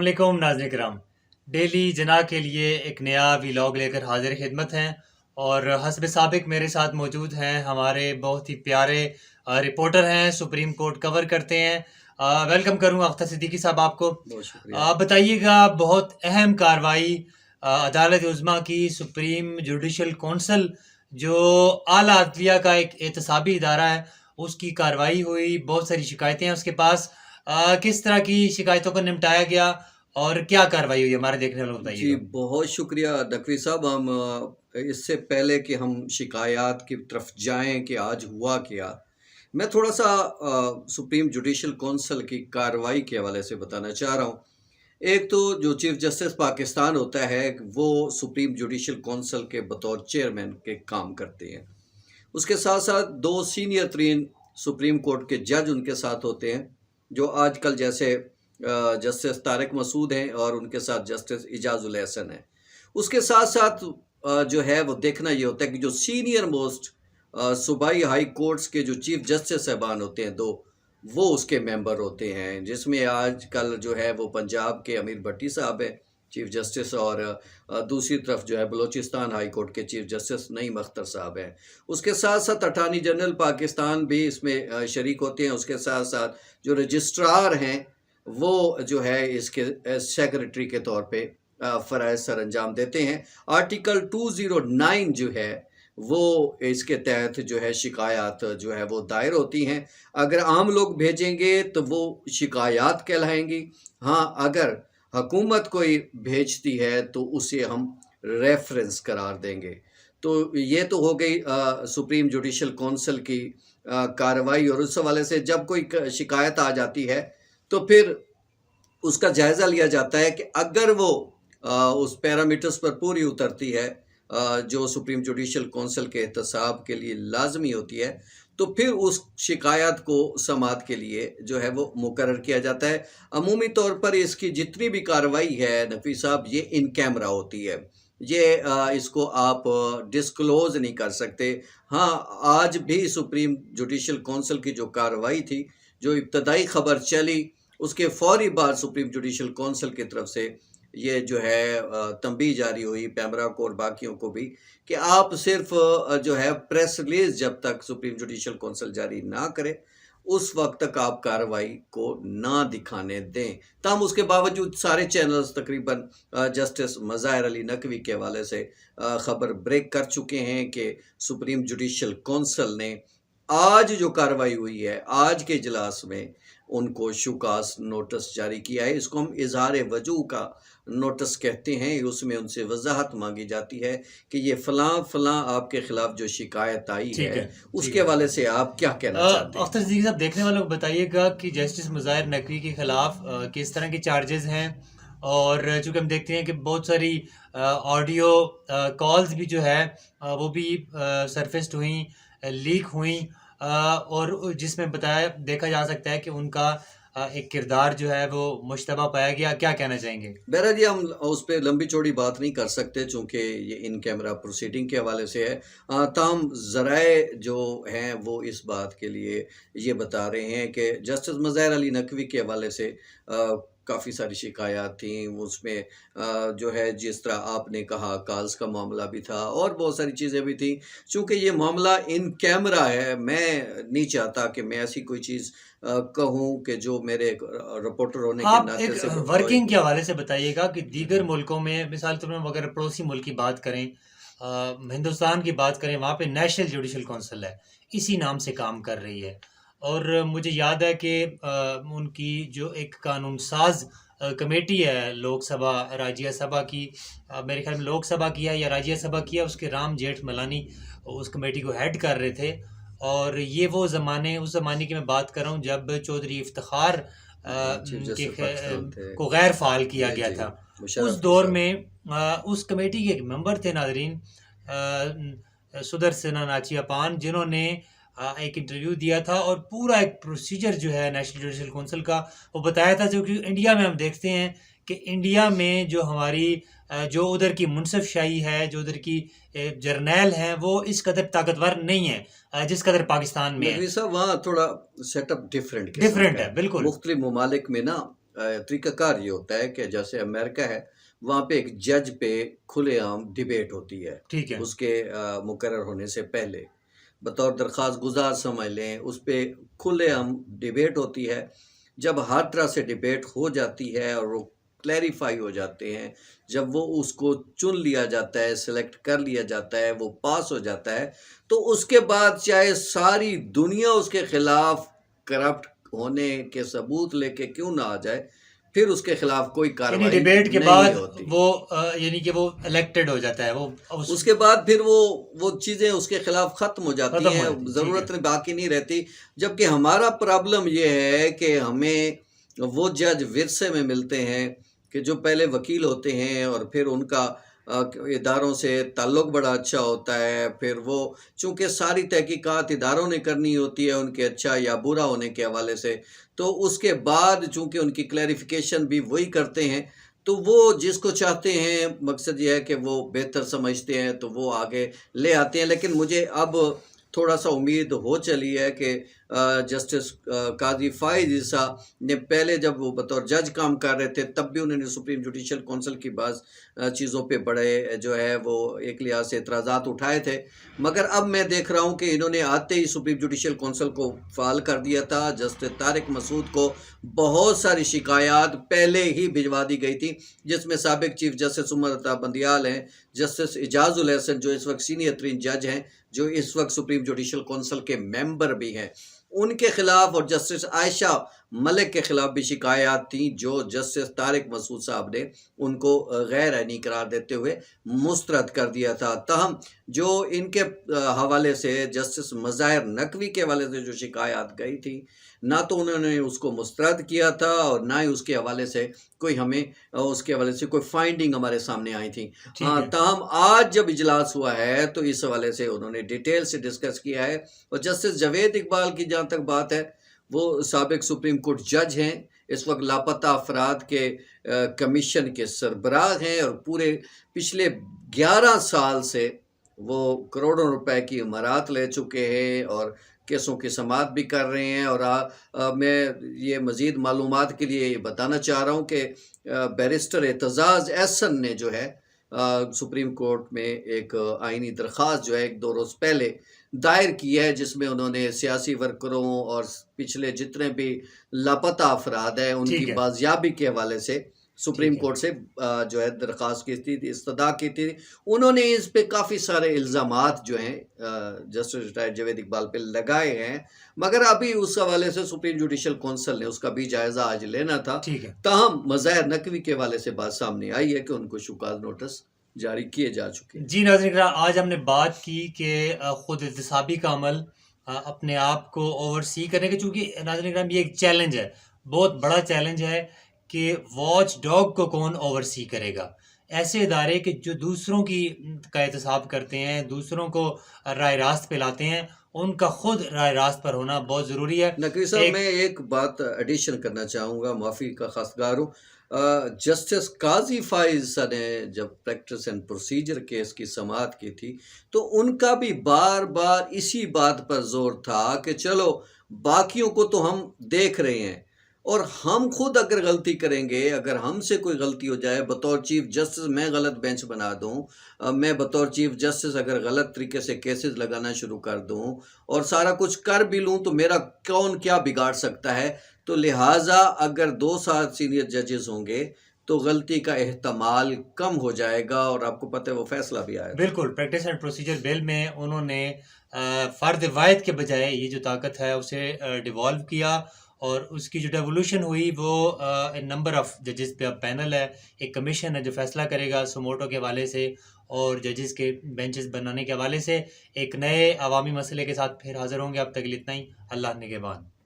अस्सलामुअलैकुम नाज़रीन किराम। डेली जना के लिए एक नया व्लॉग लेकर हाजिर खिदमत हैं और हस्ब साबिक मेरे साथ मौजूद हैं हमारे बहुत ही प्यारे रिपोर्टर हैं, सुप्रीम कोर्ट कवर करते हैं। वेलकम करूँगा अख्तर सिद्दीकी साहब आपको। बहुत शुक्रिया। आप बताइएगा, बहुत अहम कार्रवाई अदालत उज़्मा की सुप्रीम जुडिशल कौंसल जो आला अदलिया का एक एहतसाबी इदारा है, उसकी कार्रवाई हुई। बहुत सारी शिकायतें हैं उसके पास। किस तरह की शिकायतों को निपटाया गया और क्या कार्रवाई हुई हमारे देखने वालों को जी, बताइएगा। बहुत शुक्रिया नकवी साहब। हम इससे पहले कि हम शिकायत की तरफ जाएँ कि आज हुआ क्या, मैं थोड़ा-सा सुप्रीम जुडिशल कौंसल की कार्रवाई के हवाले से बताना चाह रहा हूँ। एक तो जो चीफ जस्टिस पाकिस्तान होता है, वो सुप्रीम जुडिशल कौंसल के बतौर चेयरमैन के काम करते हैं। उसके साथ-साथ 2 सीनियर तरीन सुप्रीम कोर्ट के जज उनके साथ होते हैं, जो आजकल जैसे जस्टिस तारिक मसूद हैं और उनके साथ जस्टिस इजाज़ुल एहसन हैं। उसके साथ-साथ जो है वो देखना ये होता है कि जो सीनियर मोस्ट सूबाई हाई कोर्ट्स के जो चीफ जस्टिस साहबान होते हैं 2, वो उसके मेंबर होते हैं, जिसमें आजकल जो है वो पंजाब के अमीर भट्टी साहब हैं चीफ जस्टिस, और दूसरी तरफ जो है बलूचिस्तान हाई कोर्ट के चीफ जस्टिस नईम अख्तर साहब हैं। उसके साथ-साथ अटॉर्नी जनरल पाकिस्तान भी इसमें शरीक होते हैं। उसके साथ-साथ जो रजिस्ट्रार हैं, वो जो है इसके सेक्रेटरी के तौर पे फ़राइज़ सरअंजाम देते हैं। आर्टिकल 209 जो है वो इसके तहत जो है शिकायत जो है वो दायर होती हैं। अगर आम लोग भेजेंगे तो वो शिकायत कहलाएँगी। हाँ, अगर हुकूमत कोई भेजती है तो उसे हम रेफ़रेंस करार देंगे। तो ये तो हो गई सुप्रीम जुडिशल कौंसल की कार्रवाई। और उस हवाले से जब कोई शिकायत आ जाती है तो फिर उसका जायज़ा लिया जाता है कि अगर वो उस पैरामीटर्स पर पूरी उतरती है जो सुप्रीम जुडिशल कौंसल के एहतसाब के लिए लाजमी होती है, तो फिर उस शिकायत को समाअत के लिए जो है वो मुकर्रर किया जाता है। अमूमी तौर पर इसकी जितनी भी कार्रवाई है नकवी साहब, ये इन कैमरा होती है। ये इसको आप डिस्क्लोज़ नहीं कर सकते। हाँ, आज भी सुप्रीम जुडिशल कौंसल की जो कार्रवाई थी, जो इब्तदाई खबर चली, उसके फ़ौरी बाद सुप्रीम जुडिशल कौंसल की तरफ से ये जो है तंबीह जारी हुई पैमरा को और बाकियों को भी कि आप सिर्फ जो है प्रेस रिलीज जब तक सुप्रीम जुडिशल कौंसल जारी ना करे, उस वक्त तक आप कार्रवाई को ना दिखाने दें। तमाम उसके बावजूद सारे चैनल्स तकरीबन जस्टिस मज़ाहिर अली नकवी के हवाले से खबर ब्रेक कर चुके हैं कि सुप्रीम जुडिशल कौंसल ने आज जो कार्रवाई हुई है, आज के इजलास में उनको शुकास नोटिस जारी किया है। इसको हम इज़हार वजूह का नोटिस कहते हैं। उसमें उनसे वजाहत मांगी जाती है कि ये फ़लाँ आपके ख़िलाफ़ जो शिकायत आई ठीक है, है, उसके हवाले से आप क्या कहना चाहते हैं? अख्तर सिद्दीकी साहब, देखने वालों को बताइएगा कि जस्टिस मुज़ाहिर नकवी के खिलाफ किस तरह के चार्जेस हैं। और चूँकि हम देखते हैं कि बहुत सारी ऑडियो कॉल्स भी जो है वो भी सरफेस्ड हुई, लीक हुई, और जिसमें देखा जा सकता है कि उनका एक किरदार जो है वो मुश्तबा पाया गया। क्या कहना चाहेंगे? बहरहाल जी, हम उस पे लंबी चौड़ी बात नहीं कर सकते चूँकि ये इन कैमरा प्रोसीडिंग के हवाले से है। ताहम ज़राए जो हैं वो इस बात के लिए ये बता रहे हैं कि जस्टिस मज़ाहिर अली नकवी के हवाले से काफ़ी सारी शिकायत थी। उसमें जो है जिस तरह आपने कहा कॉल्स का मामला भी था और बहुत सारी चीज़ें भी थी। चूँकि ये मामला इन कैमरा है, मैं नहीं चाहता कि मैं ऐसी कोई चीज़ कहूँ कि जो मेरे एक रिपोर्टर होने के आप नाते एक से वर्किंग के हवाले से बताइएगा कि दीगर मुल्कों में, मिसाल के तौर पर अगर पड़ोसी मुल्क की बात करें, हिंदुस्तान की बात करें, वहाँ पे नेशनल जुडिशल कौंसिल है, इसी नाम से काम कर रही है। और मुझे याद है कि उनकी जो एक कानून साज कमेटी है लोकसभा राज्यसभा की, मेरे ख्याल में लोकसभा की है या राज्यसभा की है, उसके राम जेठमलानी उस कमेटी को हेड कर रहे थे। और ये वो उस ज़माने की मैं बात कर रहा हूँ जब चौधरी इफ्तिखार चीफ जस्टिस पाकिस्तान थे। को गैर फाल किया जी, गया जी, था। उस मुशर्रफ दौर साहब। में उस कमेटी के एक मेंबर थे नाजरीन, सुदर्शन नाचियापान, जिन्होंने एक इंटरव्यू दिया था और पूरा एक प्रोसीजर जो है नेशनल जुडिशल काउंसिल का वो बताया था। जो कि इंडिया में हम देखते हैं कि इंडिया में जो हमारी जो उधर की मुनसफ शाही है, जो उधर की जर्नैल हैं, वो इस कदर ताकतवर नहीं है जिस कदर पाकिस्तान में है। नकवी साहब, वहाँ थोड़ा सेटअप डिफरेंट किस्म डिफरेंट का है है। बिल्कुल। मुख्तलिफ ममालिक में ना तरीक़ाकार ये होता है कि जैसे अमेरिका है, वहाँ पे एक जज पे खुलेआम डिबेट होती है, ठीक है। उसके मुकर्रर होने से पहले। बतौर दरख़्वास्त गुज़ार समझ लें, उस पे खुलेआम डिबेट होती है। जब हर तरह से डिबेट हो जाती है और वो क्लैरिफ़ाई हो जाते हैं, जब वो उसको चुन लिया जाता है, सेलेक्ट कर लिया जाता है, वो पास हो जाता है, तो उसके बाद चाहे सारी दुनिया उसके खिलाफ करप्ट होने के सबूत लेके क्यों ना आ जाए, फिर उसके खिलाफ कोई यानी कार्रवाई डिबेट के नहीं बाद होती। वो यानी कि वो इलेक्टेड हो जाता है, वो उस उसके बाद फिर वो चीज़ें उसके खिलाफ ख़त्म हो जाती खत्म हो हैं, जाती है, ठीक है। ज़रूरत बाकी नहीं रहती। जबकि हमारा प्रॉब्लम ये है कि हमें वो जज विरसे में मिलते हैं कि जो पहले वकील होते हैं और फिर उनका इदारों से ताल्लुक़ बड़ा अच्छा होता है, फिर वो चूँकि सारी तहकीकात इदारों ने करनी होती है उनके अच्छा या बुरा होने के हवाले से, तो उसके बाद चूँकि उनकी क्लैरिफ़िकेशन भी वही करते हैं, तो वो जिसको चाहते हैं, मकसद ये है कि वो बेहतर समझते हैं, तो वो आगे ले आते हैं। लेकिन मुझे अब थोड़ा-सा उम्मीद हो चली है कि जस्टिस काज़ी फ़ाइज़ ईसा ने पहले जब वो बतौर जज काम कर रहे थे, तब भी उन्होंने सुप्रीम जुडिशल काउंसिल की बाज़ चीज़ों पे बड़े जो है वो एक लिहाज़ से एतराज़ात उठाए थे। मगर अब मैं देख रहा हूँ कि इन्होंने आते ही सुप्रीम जुडिशल काउंसिल को फ़ाल कर दिया था। जस्टिस तारिक मसूद को बहुत सारी शिकायत पहले ही भिजवा दी गई थी, जिसमें साबिक चीफ जस्टिस उमर अता बंदियाल हैं, जस्टिस इजाज़ुल एहसन जो इस वक्त सीनियर तरीन जज हैं, जो इस वक्त सुप्रीम जुडिशल काउंसिल के मेंबर भी हैं, उनके खिलाफ और जस्टिस आयशा मलिक के खिलाफ भी शिकायत थी, जो जस्टिस तारिक मसूद साहब ने उनको गैर आईनी करार देते हुए मुस्तरद कर दिया था। ताहम जो इनके हवाले से जस्टिस मज़ाहिर नकवी के हवाले से जो शिकायत गई थी, ना तो उन्होंने उसको मुस्तरद किया था और ना ही उसके हवाले से कोई हमें उसके हवाले से कोई फाइंडिंग हमारे सामने आई थी। ठीक है। ताहम आज जब इजलास हुआ है तो इस हवाले से उन्होंने डिटेल से डिस्कस किया है और जस्टिस जावेद इकबाल की जहाँ तक बात है, वो साबिक सुप्रीम कोर्ट जज हैं, इस वक्त लापता अफराद के कमीशन के सरबराह हैं और पूरे पिछले 11 साल से वो करोड़ों रुपए की इमारत ले चुके हैं और केसों की समाअत भी कर रहे हैं। और मैं ये मज़ीद मालूमात के लिए ये बताना चाह रहा हूँ कि बैरिस्टर एतज़ाज़ एहसन ने जो है सुप्रीम कोर्ट में एक आइनी दरख्वास्त जो है 1-2 रोज़ पहले दायर की है, जिसमें उन्होंने सियासी वर्करों और पिछले जितने भी लापता अफराद हैं, उनकी ठीक है, बाजियाबी के हवाले से सुप्रीम ठीक है। कोर्ट से जो है दरख्वास्त की थी, इस्तदा की थी। उन्होंने इस पे काफ़ी सारे इल्ज़ामात जो हैं जस्टिस रिटायर्ड जावेद इकबाल पे लगाए हैं, मगर अभी उस हवाले से सुप्रीम जुडिशल काउंसिल ने उसका भी जायज़ा आज लेना था। ठीक है। ताहम मज़ाहिर नकवी के हवाले से बात सामने आई है कि उनको शुकाज़ नोटिस जारी किए जा चुके हैं। जी नाज़रीन किराम, आज हमने बात की कि खुद एहतसाबी का अमल अपने आप को ओवरसी करने के, चूँकि नाज़रीन किराम ये एक चैलेंज है, बहुत बड़ा चैलेंज है कि वॉच डॉग को कौन ओवरसी करेगा। ऐसे इदारे कि जो दूसरों की का एहतसाब करते हैं, दूसरों को राह रास्त पे लाते हैं, उनका खुद राह रास्त पर होना बहुत ज़रूरी है। नकवी साहब, एक मैं एक बात एडिशन करना चाहूँगा, माफ़ी का ख़ासगार हूँ। जस्टिस काज़ी फ़ाइज़ ने जब प्रैक्टिस एंड प्रोसीजर केस की समाअत की थी, तो उनका भी बार-बार इसी बात पर ज़ोर था कि चलो बाकियों को तो हम देख रहे हैं और हम खुद अगर गलती करेंगे, अगर हमसे कोई गलती हो जाए, बतौर चीफ जस्टिस मैं गलत बेंच बना दूँ, मैं बतौर चीफ जस्टिस अगर गलत तरीके से केसेस लगाना शुरू कर दूँ और सारा कुछ कर भी लूँ, तो मेरा कौन क्या बिगाड़ सकता है। तो लिहाजा अगर 2 साथ सीनियर जजेस होंगे, तो गलती का एहतमाल कम हो जाएगा और आपको पता है वो फैसला भी आएगा। बिल्कुल, प्रैक्टिस एंड प्रोसीजर बिल में उन्होंने फ़र्द वाहिद के बजाय ये जो ताकत है उसे डिवॉल्व किया और उसकी जो डेवोल्यूशन हुई वो नंबर ऑफ़ जजेस पे अब पैनल है, एक कमीशन है जो फ़ैसला करेगा सुमोटो के हवाले से और जजेस के बेंचेस बनाने के हवाले से। एक नए अवामी मसले के साथ फिर हाज़िर होंगे, अब तक के लिए इतना ही। अल्लाह निगहबान।